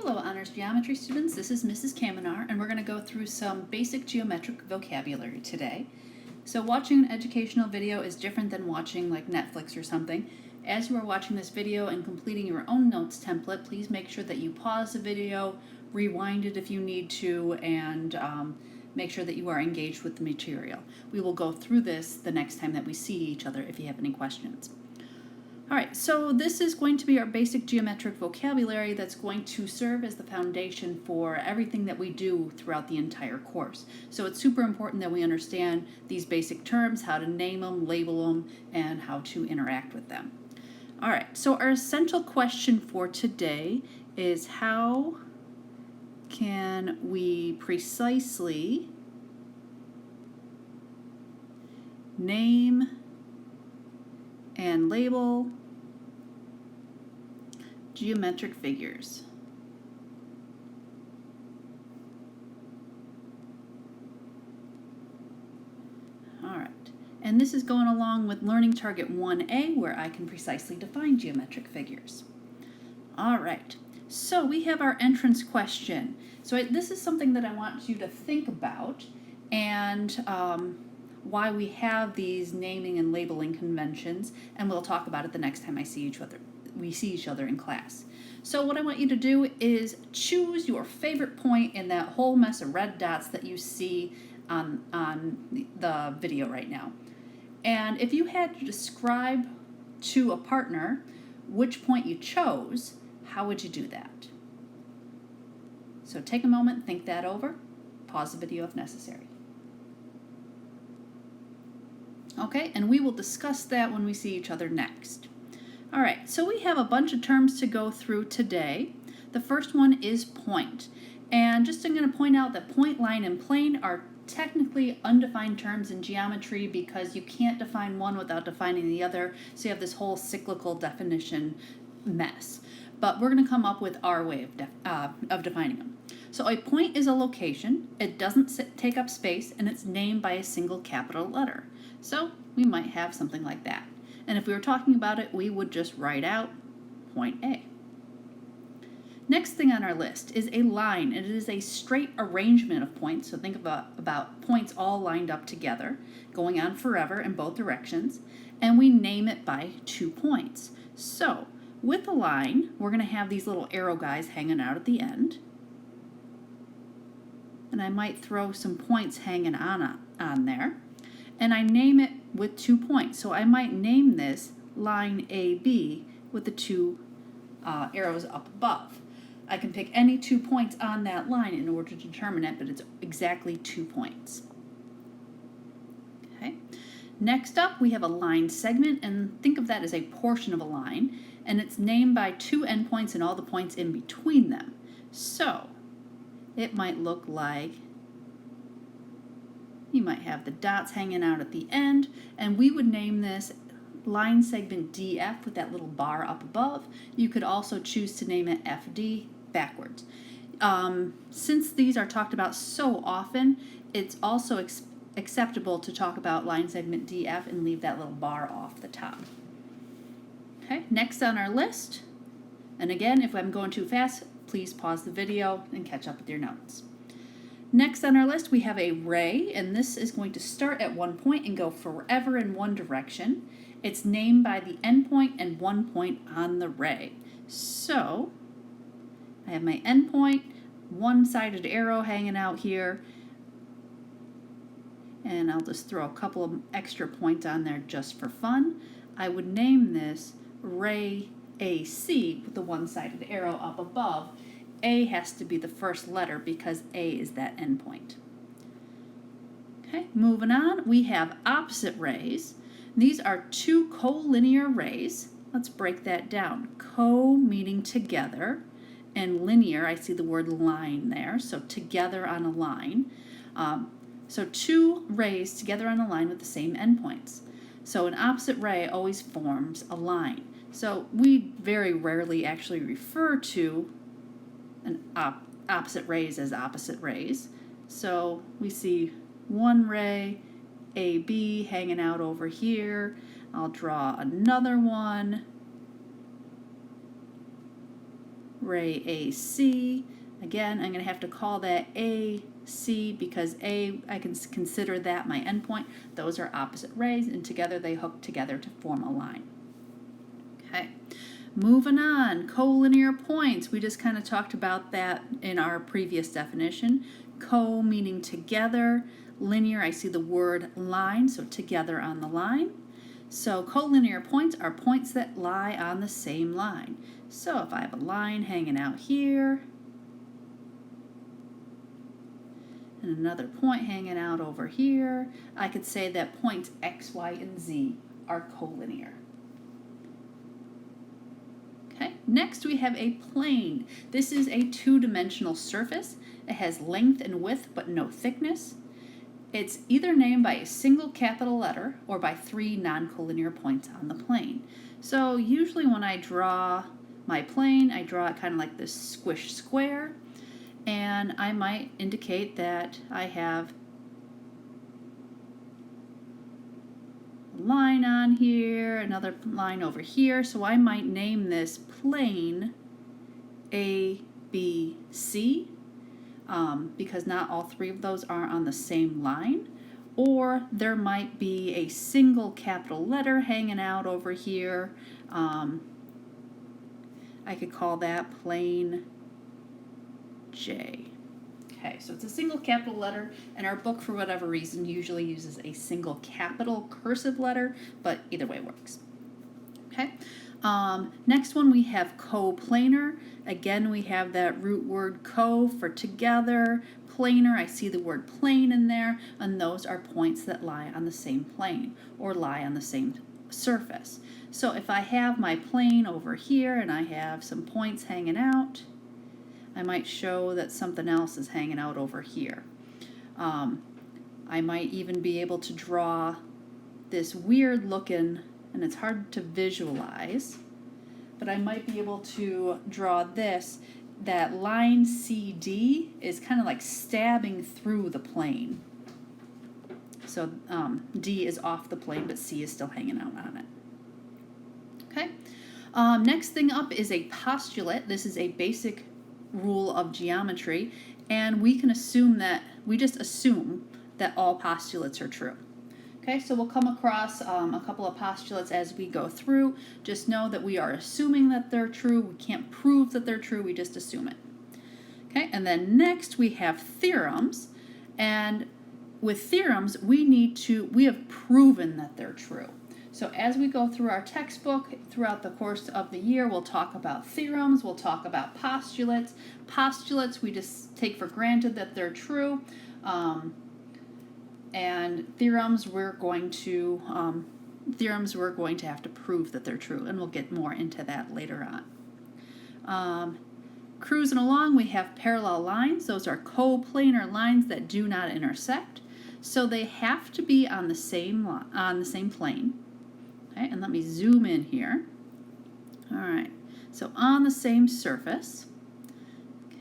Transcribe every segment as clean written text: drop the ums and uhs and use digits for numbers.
Hello Honors Geometry students, this is Mrs. Kamenar and we're going to go through some basic geometric vocabulary today. So watching an educational video is different than watching like Netflix or something. As you are watching this video and completing your own notes template, please make sure that you pause the video, rewind it if you need to, and make sure that you are engaged with the material. We will go through this the next time that we see each other if you have any questions. Alright, so this is going to be our basic geometric vocabulary that's going to serve as the foundation for everything that we do throughout the entire course. So it's super important that we understand these basic terms, how to name them, label them, and how to interact with them. Alright, so our essential question for today is how can we precisely name and label geometric figures. Alright, and this is going along with Learning Target 1A where I can precisely define geometric figures. Alright, so we have our entrance question. So this is something that I want you to think about and why we have these naming and labeling conventions, and we'll talk about it the next time we see each other in class. So what I want you to do is choose your favorite point in that whole mess of red dots that you see on the video right now. And if you had to describe to a partner which point you chose, how would you do that? So take a moment, think that over, pause the video if necessary. Okay, and we will discuss that when we see each other next. Alright, so we have a bunch of terms to go through today. The first one is point. And just I'm going to point out that point, line, and plane are technically undefined terms in geometry because you can't define one without defining the other, so you have this whole cyclical definition mess. But we're going to come up with our way of defining them. So a point is a location, it doesn't take up space, and it's named by a single capital letter. So we might have something like that. And if we were talking about it, we would just write out point A. Next thing on our list is a line. It is a straight arrangement of points. So think about points all lined up together, going on forever in both directions. And we name it by 2 points. So with a line, we're going to have these little arrow guys hanging out at the end. And I might throw some points hanging on there. And I name it with 2 points. So I might name this line AB with the 2 arrows up above. I can pick any 2 points on that line in order to determine it, but it's exactly 2 points. Okay. Next up, we have a line segment, and think of that as a portion of a line, and it's named by 2 endpoints and all the points in between them. So it might look like you might have the dots hanging out at the end, and we would name this line segment DF with that little bar up above. You could also choose to name it FD backwards. Since these are talked about so often, it's also acceptable to talk about line segment DF and leave that little bar off the top. Okay, next on our list, and again, if I'm going too fast, please pause the video and catch up with your notes. Next on our list, we have a ray, and this is going to start at 1 point and go forever in one direction. It's named by the endpoint and 1 point on the ray. So I have my endpoint, one-sided arrow hanging out here, and I'll just throw a couple of extra points on there just for fun. I would name this ray AC with the one-sided arrow up above. A has to be the first letter because A is that endpoint. Okay, moving on, we have opposite rays. These are 2 collinear rays. Let's break that down. Co meaning together, and linear, I see the word line there, so together on a line. So 2 rays together on a line with the same endpoints. So an opposite ray always forms a line. So we very rarely actually refer to an opposite rays as opposite rays. So we see one ray, AB, hanging out over here. I'll draw another one ray AC. Again, I'm going to have to call that AC because I can consider that my endpoint. Those are opposite rays, and together they hook together to form a line. Okay, moving on, collinear points. We just kind of talked about that in our previous definition. Co meaning together, linear, I see the word line, so together on the line. So collinear points are points that lie on the same line. So if I have a line hanging out here, and another point hanging out over here, I could say that points X, Y, and Z are collinear. Okay, next we have a plane. This is a two-dimensional surface. It has length and width but no thickness. It's either named by a single capital letter or by three non-collinear points on the plane. So usually when I draw my plane, I draw it kind of like this squish square, and I might indicate that I have a line on here, another line over here, so I might name this plane A, B, C, because not all three of those are on the same line. Or there might be a single capital letter hanging out over here. I could call that plane J. Okay, so it's a single capital letter, and our book, for whatever reason, usually uses a single capital cursive letter, but either way works. Okay, next one we have coplanar. Again, we have that root word co for together. Planar, I see the word plane in there, and those are points that lie on the same plane or lie on the same surface. So if I have my plane over here and I have some points hanging out, I might show that something else is hanging out over here. I might even be able to draw this weird looking, and it's hard to visualize, but I might be able to draw this. That line CD is kind of like stabbing through the plane. So D is off the plane, but C is still hanging out on it. Okay. Next thing up is a postulate. This is a basic rule of geometry, and we can assume that, we just assume that all postulates are true. Okay, so we'll come across a couple of postulates as we go through. Just know that we are assuming that they're true. We can't prove that they're true, we just assume it. Okay, and then next we have theorems, and with theorems we have proven that they're true. So as we go through our textbook throughout the course of the year, we'll talk about theorems, we'll talk about postulates. Postulates we just take for granted that they're true, and theorems we're going to have to prove that they're true, and we'll get more into that later on. Cruising along, we have parallel lines. Those are coplanar lines that do not intersect, so they have to be on the same plane. Okay, and let me zoom in here. All right, so on the same surface.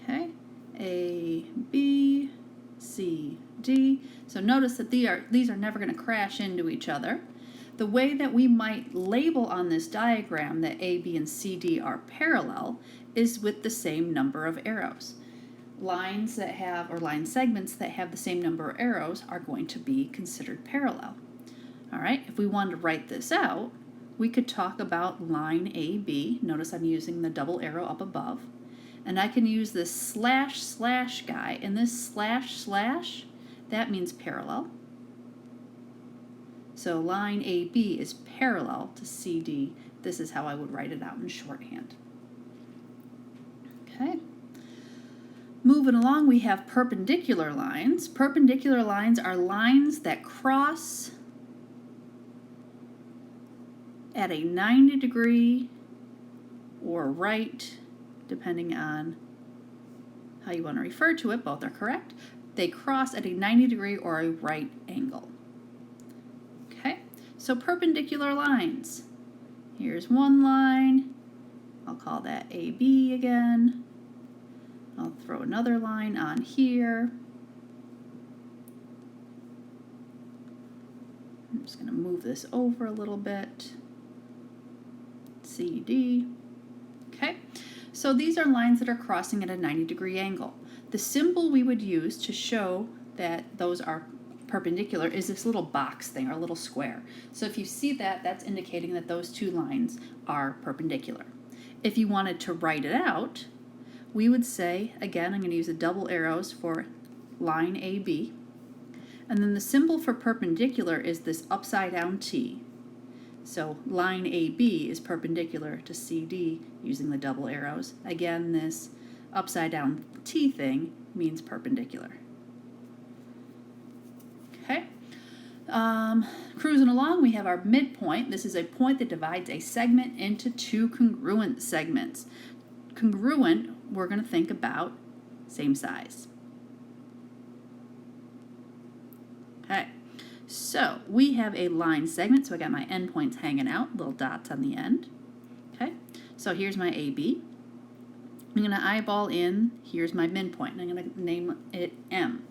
Okay, A, B, C, D. So notice that these are never going to crash into each other. The way that we might label on this diagram that A, B, and C, D are parallel is with the same number of arrows. Lines that have, or line segments that have the same number of arrows are going to be considered parallel. All right, if we wanted to write this out, we could talk about line AB. Notice I'm using the double arrow up above. And I can use this slash slash guy, and this slash slash, that means parallel. So line AB is parallel to CD. This is how I would write it out in shorthand. Okay. Moving along, we have perpendicular lines. Perpendicular lines are lines that cross at a 90 degree or right, depending on how you want to refer to it, both are correct. They cross at a 90 degree or a right angle. Okay, so perpendicular lines. Here's one line. I'll call that AB again. I'll throw another line on here. I'm just going to move this over a little bit. CD. Okay, So these are lines that are crossing at a 90-degree angle. The symbol we would use to show that those are perpendicular is this little box thing, or little square. So if you see that, that's indicating that those two lines are perpendicular. If you wanted to write it out, we would say, again, I'm going to use the double arrows for line AB, and then the symbol for perpendicular is this upside down T. So line AB is perpendicular to CD using the double arrows. Again, this upside down T thing means perpendicular. Okay. Cruising along, we have our midpoint. This is a point that divides a segment into two congruent segments. Congruent, we're going to think about same size. Okay, so we have a line segment, so I got my endpoints hanging out, little dots on the end. Okay, so here's my AB. I'm going to eyeball in, here's my midpoint, and I'm going to name it M.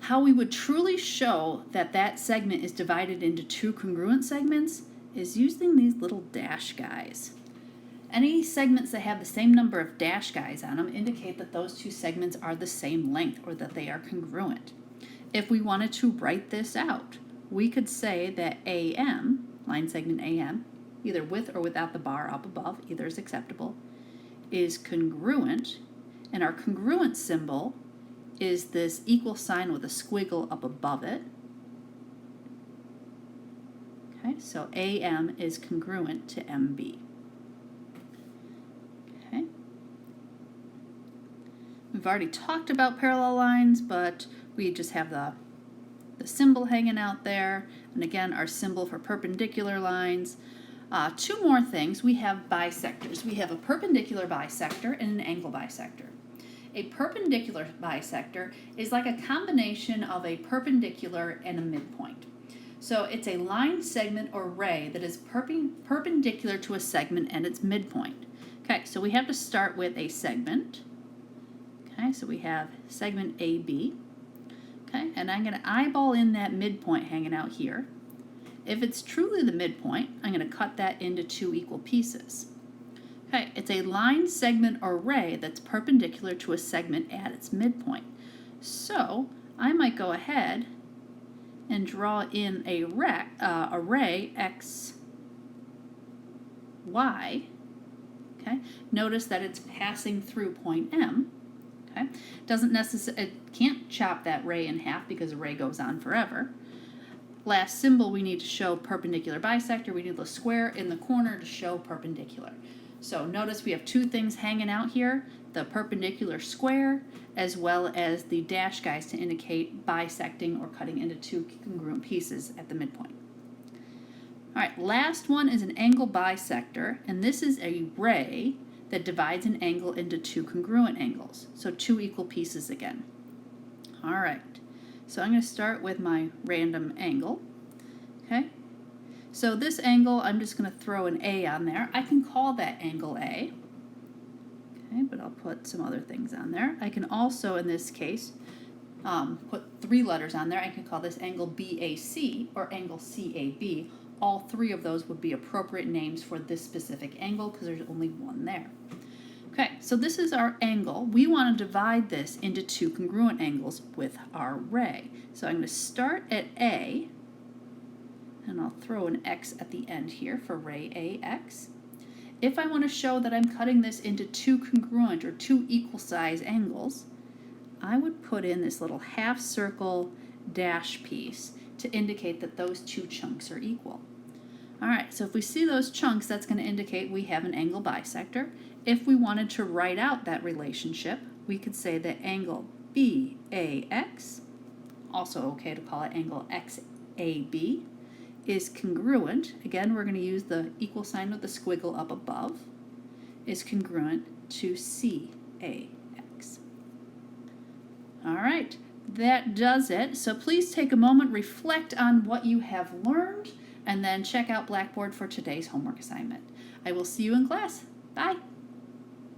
How we would truly show that that segment is divided into two congruent segments is using these little dash guys. Any segments that have the same number of dash guys on them indicate that those two segments are the same length, or that they are congruent. If we wanted to write this out, we could say that AM, line segment AM, either with or without the bar up above, either is acceptable, is congruent, and our congruent symbol is this equal sign with a squiggle up above it. Okay, so AM is congruent to MB. Okay. We've already talked about parallel lines, but we just have the symbol hanging out there, and again, our symbol for perpendicular lines. Two more things. We have bisectors. We have a perpendicular bisector and an angle bisector. A perpendicular bisector is like a combination of a perpendicular and a midpoint. So it's a line, segment, or ray that is perpendicular to a segment and its midpoint. Okay, so we have to start with a segment. Okay, so we have segment AB. Okay, and I'm going to eyeball in that midpoint hanging out here. If it's truly the midpoint, I'm going to cut that into two equal pieces. Okay, it's a line, segment, or ray that's perpendicular to a segment at its midpoint. So I might go ahead and draw in a ray X, Y. Okay, notice that it's passing through point M. Okay, it can't chop that ray in half because a ray goes on forever. Last symbol, we need to show perpendicular bisector. We need the square in the corner to show perpendicular. So notice we have two things hanging out here, the perpendicular square as well as the dash guys to indicate bisecting or cutting into two congruent pieces at the midpoint. All right, last one is an angle bisector, and this is a ray that divides an angle into two congruent angles, so two equal pieces again. All right, so I'm going to start with my random angle. Okay. So this angle, I'm just going to throw an A on there. I can call that angle A. Okay, but I'll put some other things on there. I can also, in this case, put three letters on there. I can call this angle BAC or angle CAB. All three of those would be appropriate names for this specific angle because there's only one there. Okay, so this is our angle. We want to divide this into two congruent angles with our ray. So I'm going to start at A, and I'll throw an X at the end here for ray AX. If I want to show that I'm cutting this into two congruent or two equal size angles, I would put in this little half circle dash piece to indicate that those two chunks are equal. All right, so if we see those chunks, that's going to indicate we have an angle bisector. If we wanted to write out that relationship, we could say that angle BAX, also okay to call it angle XAB, is congruent, again we're going to use the equal sign with the squiggle up above, is congruent to CAX. All right, that does it. So please take a moment, reflect on what you have learned, and then check out Blackboard for today's homework assignment. I will see you in class. Bye.